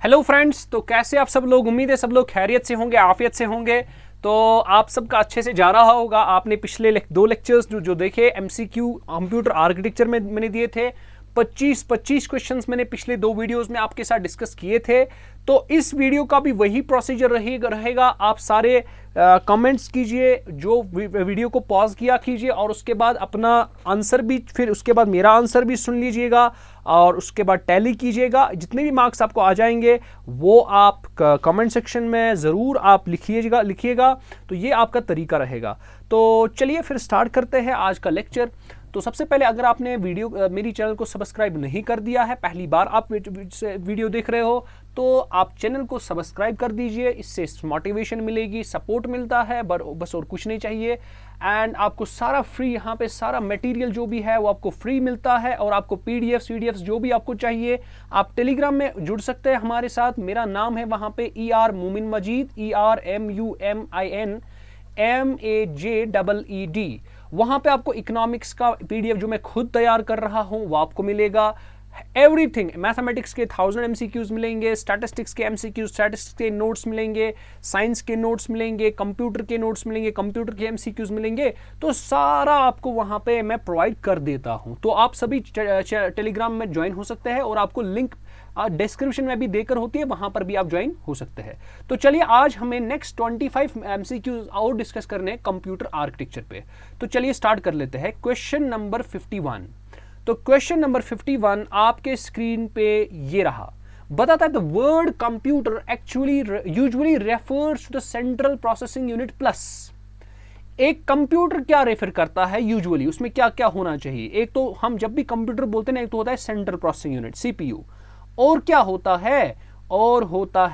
Hello friends, तो कैसे आप सब लोग। उम्मीद है सब लोग खैरियत से होंगे, आफियत से होंगे। तो आप सबका अच्छे से जा रहा होगा। आपने पिछले दो लेक्चर्स जो देखे एमसीक्यू कंप्यूटर आर्किटेक्चर में मैंने दिए थे 25 क्वेश्चंस मैंने पिछले दो वीडियोस में आपके साथ डिस्कस किए थे। तो इस वीडियो का भी वही प्रोसीजर रहेगा। आप सारे कमेंट्स कीजिए, जो वीडियो को पॉज किया कीजिए और उसके बाद अपना आंसर भी, फिर उसके बाद मेरा आंसर भी सुन लीजिएगा और उसके बाद टैली कीजिएगा। जितने भी मार्क्स आपको आ जाएंगे वो आप कमेंट सेक्शन में ज़रूर आप लिखिएगा। तो ये आपका तरीका रहेगा। तो चलिए फिर स्टार्ट करते हैं आज का लेक्चर। तो सबसे पहले अगर आपने मेरी चैनल को सब्सक्राइब नहीं कर दिया है, पहली बार आप वीडियो देख रहे हो, तो आप चैनल को सब्सक्राइब कर दीजिए। इससे मोटिवेशन मिलेगी, सपोर्ट मिलता है, बस और कुछ नहीं चाहिए। एंड आपको सारा फ्री, यहाँ पे सारा मटेरियल जो भी है वो आपको फ्री मिलता है। और आपको पीडीएफ जो भी आपको चाहिए, आप टेलीग्राम में जुड़ सकते हैं हमारे साथ। मेरा नाम है वहाँ पे ER मोमिन मजीद, ERMUMINMAJEED। वहां पे आपको इकोनॉमिक्स का पीडीएफ जो मैं खुद तैयार कर रहा हूं वो आपको मिलेगा। एवरीथिंग, मैथमेटिक्स के 1000 एमसीक्यूज मिलेंगे, स्टैटिस्टिक्स के एमसीक्यूज, स्टैटिस्टिक्स के नोट्स मिलेंगे, साइंस के नोट्स मिलेंगे, कंप्यूटर के नोट्स मिलेंगे, कंप्यूटर के एमसीक्यूज मिलेंगे। तो सारा आपको वहां पे मैं प्रोवाइड कर देता हूं। तो आप सभी टेलीग्राम में ज्वाइन हो सकते हैं और आपको लिंक डिस्क्रिप्शन में भी देकर होती है, वहां पर भी आप ज्वाइन हो सकते हैं। तो चलिए आज हमें नेक्स्ट 25 एमसीक्यूज और डिस्कस करने कंप्यूटर आर्किटेक्चर पे। तो चलिए स्टार्ट कर लेते हैं। Question number 51। तो क्वेश्चन नंबर 51 आपके स्क्रीन पे ये रहा। बताता है the word computer actually usually refers to the central processing unit plus. एक कंप्यूटर क्या रेफर करता है यूजुअली, उसमें क्या क्या होना चाहिए। एक तो हम जब भी कंप्यूटर बोलते हैं ना, एक तो होता है सेंट्रल प्रोसेसिंग यूनिट सीपीयू, और क्या होता है, और होता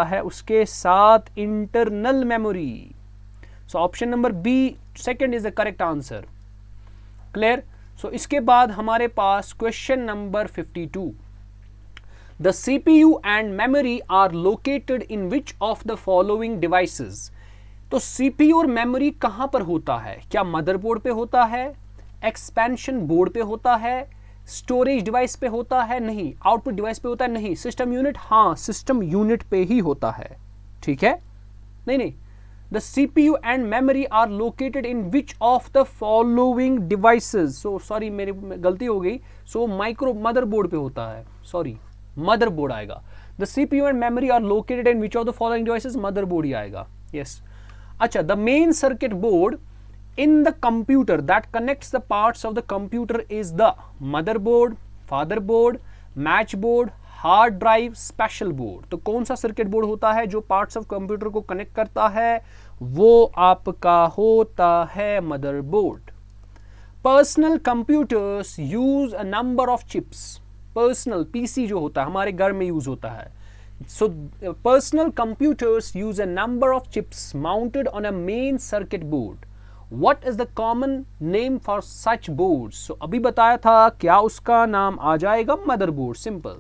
है उसके साथ internal memory. So option number B second is the correct answer. Clear. So इसके बाद हमारे पास question number 52। The CPU and memory are located in which of the following devices. तो सीपीयू और मेमोरी कहां पर होता है? क्या मदरबोर्ड पे होता है, एक्सपेंशन बोर्ड पे होता है, स्टोरेज डिवाइस पे होता है? नहीं। आउटपुट डिवाइस पे होता है? नहीं। System unit? हाँ, सिस्टम यूनिट पे ही होता है। ठीक है। नहीं, the CPU and memory are located in which of the following devices. So sorry, मेरी गलती हो गई। सो माइक्रो मदरबोर्ड पे होता है, सॉरी मदरबोर्ड आएगा। The CPU and memory are located in which of the following devices, motherboard ही आएगा। यस। अच्छा, the main circuit board in the computer that connects the parts of the computer is the motherboard, fatherboard, matchboard, hard drive, special board। तो कौन सा circuit board होता है जो parts of computer को कनेक्ट करता है? वो आपका होता है motherboard. Personal computers use a number of chips. Personal PC जो होता है हमारे घर में यूज होता है। So personal computers use a number of chips mounted on a main circuit board. What is the common name for such boards? So अभी बताया था, क्या उसका नाम आ जाएगा? Motherboard. Simple.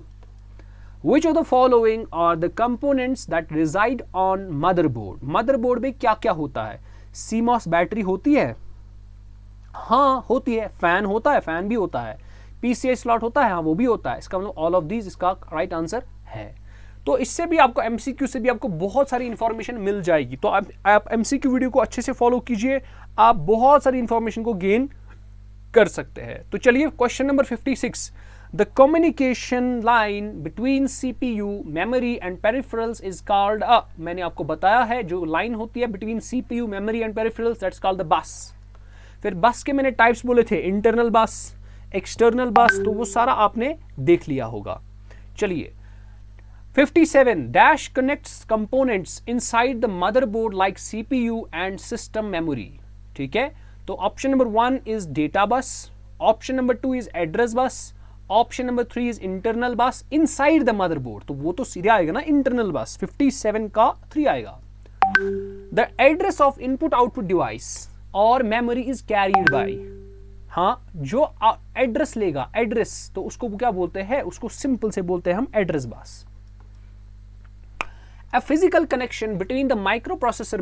Which of the following are the components that reside on motherboard? Motherboard में क्या क्या होता है? CMOS बैटरी होती है? हाँ होती है। फैन होता है? फैन भी होता है। PCI स्लॉट होता है? हाँ वो भी होता है। इसका मतलब ऑल ऑफ दीज इसका राइट आंसर है। तो इससे भी आपको एमसीक्यू से भी आपको बहुत सारी इंफॉर्मेशन मिल जाएगी। तो आप एमसीक्यू वीडियो को अच्छे से फॉलो कीजिए, आप बहुत सारी इंफॉर्मेशन को गेन कर सकते हैं। तो चलिए question number 56। The communication line between CPU, memory and peripherals is called a. मैंने आपको बताया है जो लाइन होती है between CPU, memory and peripherals, that's called the bus. फिर बस के मैंने टाइप्स बोले थे, इंटरनल बस, एक्सटर्नल बस, तो वो सारा आपने देख लिया होगा। चलिए 57 dash connects components inside the motherboard like CPU and system memory। ठीक है। तो option number 1 is data bus, option number 2 is address bus, option number 3 is internal बस इनसाइड द मदरबोर्ड। तो वो तो सीधे आएगा ना इंटरनल बस। 57 का 3 आएगा। The address of input output device और मेमोरी इज कैरीड बाय। हाँ, जो एड्रेस लेगा, एड्रेस, तो उसको क्या बोलते हैं? उसको सिंपल से बोलते हैं हम address bus. A physical connection between the microprocessor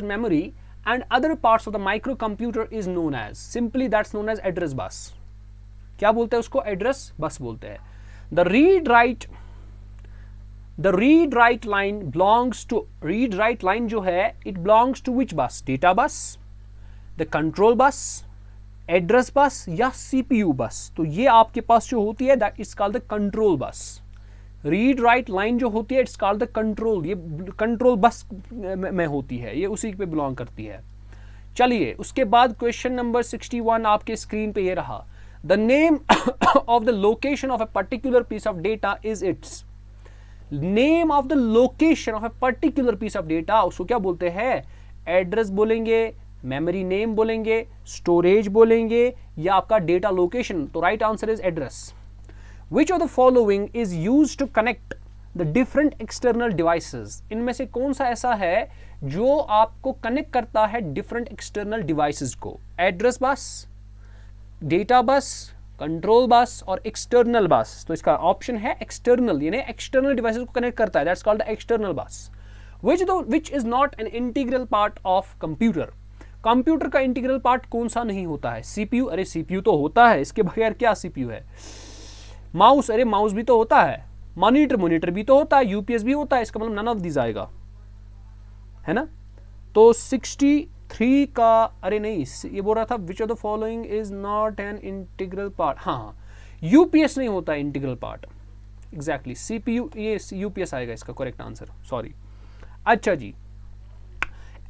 memory and other parts of the microcomputer is known as, simply that's known as address bus। क्या बोलते हैं उसको? एड्रेस बस बोलते हैं। The read write the read write line belongs to, read write line जो है it belongs to विच बस, data bus, the control bus, address bus या सीपीयू बस। तो ये आपके पास जो होती है that is called the control bus. Read write line जो होती है इट्स कॉल्ड द कंट्रोल, ये कंट्रोल बस में होती है, ये उसी पे बिलोंग करती है। चलिए उसके बाद क्वेश्चन नंबर 61 आपके स्क्रीन पे ये रहा, the name of the location of a particular piece of data is its, name of the location of a particular piece of data, उसको क्या बोलते हैं, एड्रेस बोलेंगे, मेमोरी नेम बोलेंगे, स्टोरेज बोलेंगे या आपका डेटा लोकेशन। तो right answer is address. Which of the following is used to connect the different external devices? इनमें से कौन सा ऐसा है जो आपको कनेक्ट करता है डिफरेंट एक्सटर्नल डिवाइसेस को, address bus, data bus, control bus और एक्सटर्नल बस। तो इसका ऑप्शन है एक्सटर्नल, यानी एक्सटर्नल डिवाइसेस को कनेक्ट करता है, दैट्स कॉल्ड एक्सटर्नल बस। which is not an integral part of computer? Computer का इंटीग्रल पार्ट कौन सा नहीं होता है, सीपीयू, अरे सीपीयू तो होता है, इसके बगैर क्या सीपीयू है। माउस, अरे माउस भी तो होता है, मॉनिटर भी तो होता है, यूपीएस भी होता है, इसका मतलब नन ऑफ दिस आएगा, है ना। तो 63 का, अरे नहीं ये बोल रहा था which of the following is not an integral part, हाँ यूपीएस नहीं होता है इंटीग्रल पार्ट, एग्जैक्टली सीपीयू, ये यूपीएस आएगा इसका करेक्ट आंसर, सॉरी। अच्छा जी,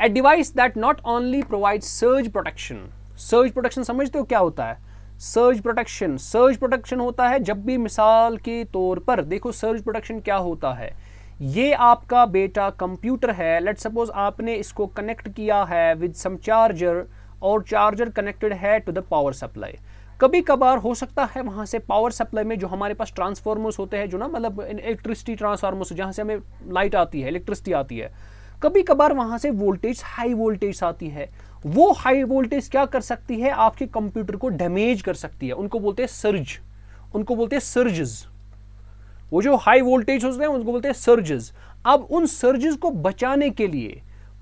a device that not only provide surge protection, surge protection समझते हो क्या होता है, सर्ज प्रोटेक्शन, सर्ज प्रोटेक्शन होता है जब भी मिसाल के तौर पर देखो सर्ज प्रोटेक्शन क्या होता है, ये आपका बेटा कंप्यूटर है, लेट सपोज आपने इसको कनेक्ट किया है विद सम चार्जर और चार्जर कनेक्टेड है टू द पावर सप्लाई। कभी कभार हो सकता है वहां से पावर सप्लाई में जो हमारे पास ट्रांसफार्मर्स होते हैं, जो ना मतलब इलेक्ट्रिसिटी ट्रांसफार्मर्स जहां से हमें लाइट आती है, इलेक्ट्रिसिटी आती है, कभी कभार वहां से वोल्टेज हाई वोल्टेज आती है, वो हाई वोल्टेज क्या कर सकती है, आपके कंप्यूटर को डैमेज कर सकती है, उनको बोलते हैं सर्ज, उनको बोलते हैं सर्जेस, वो जो हाई वोल्टेज होते हैं उनको बोलते हैं सर्जेस। अब उन सर्जेस को बचाने के लिए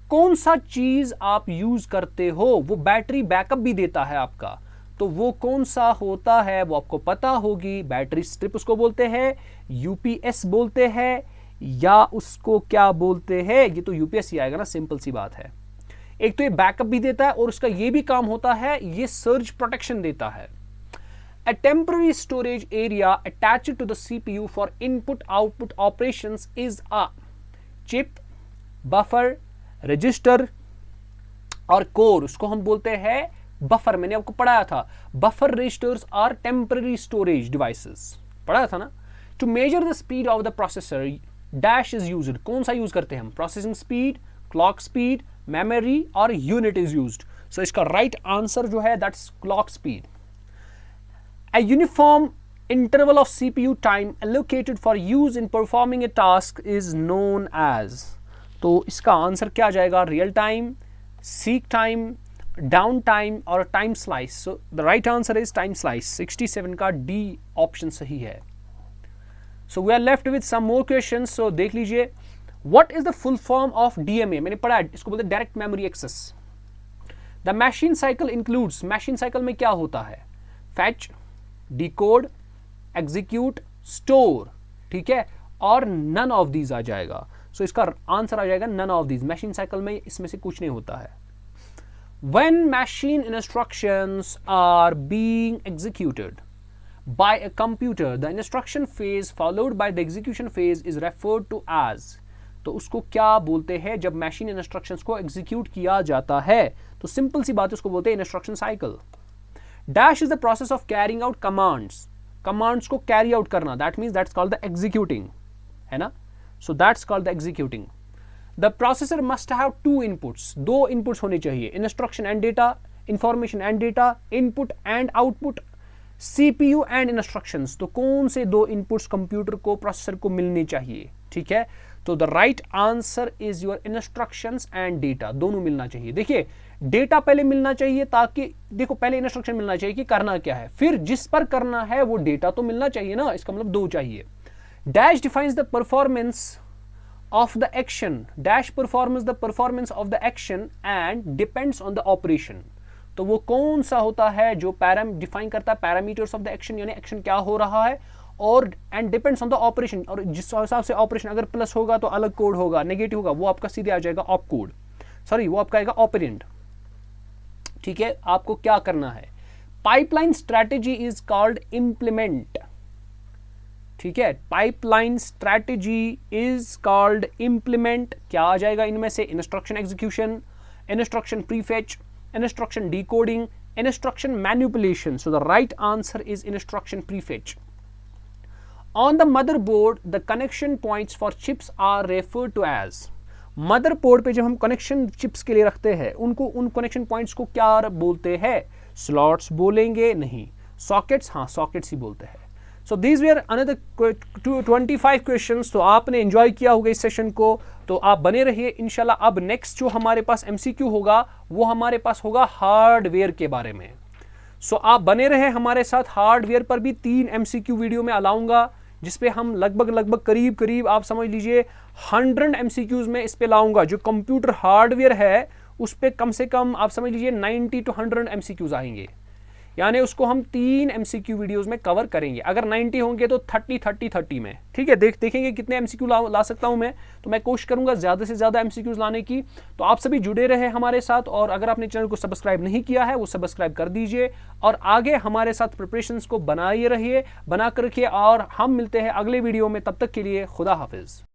कौन सा चीज आप यूज करते हो, वो बैटरी बैकअप भी देता है आपका, तो वो कौन सा होता है वो आपको पता होगी, बैटरी स्ट्रिप उसको बोलते हैं, यूपीएस बोलते हैं या उसको क्या बोलते हैं, ये तो यूपीएस ही आएगा ना, सिंपल सी बात है। एक तो ये बैकअप भी देता है और उसका ये भी काम होता है, ये सर्ज प्रोटेक्शन देता है। A temporary storage area attached to the CPU for input-output operations is a chip, buffer, register और core, उसको हम बोलते हैं बफर। मैंने आपको पढ़ाया था buffer registers are temporary storage devices, पढ़ाया था ना। To measure the speed of the processor dash is used, कौन सा यूज करते हैं हम, processing speed, clock speed, memory और यूनिट इज यूज्ड। सो इसका राइट आंसर जो है that's clock speed. A uniform interval of CPU time allocated for use in performing a task is known as, तो इसका answer क्या आ जाएगा, real time, seek time, down time और time slice. So the right answer is time slice, 67 का D option सही है। So we are left with some more questions, so देख लीजिए। What is the full form of DMA, मैंने पढ़ा है, इसको बोलते हैं direct memory access. The machine cycle includes, machine cycle में क्या होता है, फैच, डिकोड, एग्जीक्यूट, स्टोर, ठीक है, और नन ऑफ दीज आ जाएगा। सो इसका आंसर आ जाएगा नन ऑफ दीज, मैशीन साइकिल में इसमें से कुछ नहीं होता है। When machine instructions are being executed by a computer, the instruction phase followed by the execution phase is referred to as, तो उसको क्या बोलते हैं जब मैशीन इंस्ट्रक्शंस को एग्जीक्यूट किया जाता है, तो सिंपल सी बात है, उसको बोलते हैं instruction cycle. Dash is the process of carrying out commands, commands को carry out करना, that means that's called the executing, है ना, so that's called the executing। The processor must have two inputs, दो inputs होने चाहिए, instruction and data, information and data, input and output, CPU and instructions। तो कौन से दो inputs कंप्यूटर को, प्रोसेसर को मिलने चाहिए, ठीक है, तो the right answer is your instructions and data, दोनों मिलना चाहिए। देखिए डेटा पहले मिलना चाहिए, ताकि देखो पहले इंस्ट्रक्शन मिलना चाहिए कि करना क्या है, फिर जिस पर करना है वो डेटा तो मिलना चाहिए ना, इसका मतलब दो चाहिए। Dash defines the performance of the action, dash performance the performance of the action and depends on the operation. तो वो कौन सा होता है जो डिफाइन करता है पैरामीटर्स ऑफ द एक्शन, यानी एक्शन क्या हो रहा है और and depends on the operation, और जिस हिसाब से ऑपरेशन, अगर प्लस होगा तो अलग कोड होगा, नेगेटिव होगा वो आपका सीधे आ जाएगा ऑप कोड, सॉरी वो आपका आएगा ऑपरेंड। ठीक है, आपको क्या करना है, pipeline strategy is called implement. ठीक है, pipeline strategy is called implement. क्या आ जाएगा इनमें से, instruction execution, instruction prefetch, instruction decoding, instruction manipulation. So the right answer is instruction prefetch. On the motherboard, the connection points for chips are referred to as। Motherboard पे जब हम connection chips के लिए रखते हैं उनको, उन कनेक्शन पॉइंट्स को क्या बोलते हैं, स्लॉट्स बोलेंगे, नहीं सॉकेट्स, हाँ सॉकेट्स ही बोलते हैं। So these where another 25 questions. तो आपने एंजॉय किया होगा इस सेशन को, तो आप बने रहिए इंशाल्लाह। अब नेक्स्ट जो हमारे पास MCQ होगा वो हमारे पास होगा हार्डवेयर के बारे में। सो आप बने रहे हमारे साथ। हार्डवेयर पर भी 3 MCQ वीडियो में लाऊंगा, जिसपे हम लगभग करीब आप समझ लीजिए 100 MCQs में इस पे लाऊंगा। जो कंप्यूटर हार्डवेयर है उस पे कम से कम आप समझ लीजिए 90 to 100 MCQs आएंगे, यानी उसको हम 3 MCQ वीडियोस में कवर करेंगे। अगर 90 होंगे तो 30 में, ठीक है, देखेंगे कितने MCQ ला सकता हूं मैं। तो मैं कोशिश करूंगा ज़्यादा से ज़्यादा MCQs लाने की। तो आप सभी जुड़े रहे हमारे साथ, और अगर आपने चैनल को सब्सक्राइब नहीं किया है वो सब्सक्राइब कर दीजिए, और आगे हमारे साथ प्रिपरेशंस को बनाए रहिए, बना कर रखिए, और हम मिलते हैं अगले वीडियो में। तब तक के लिए खुदा हाफिज़।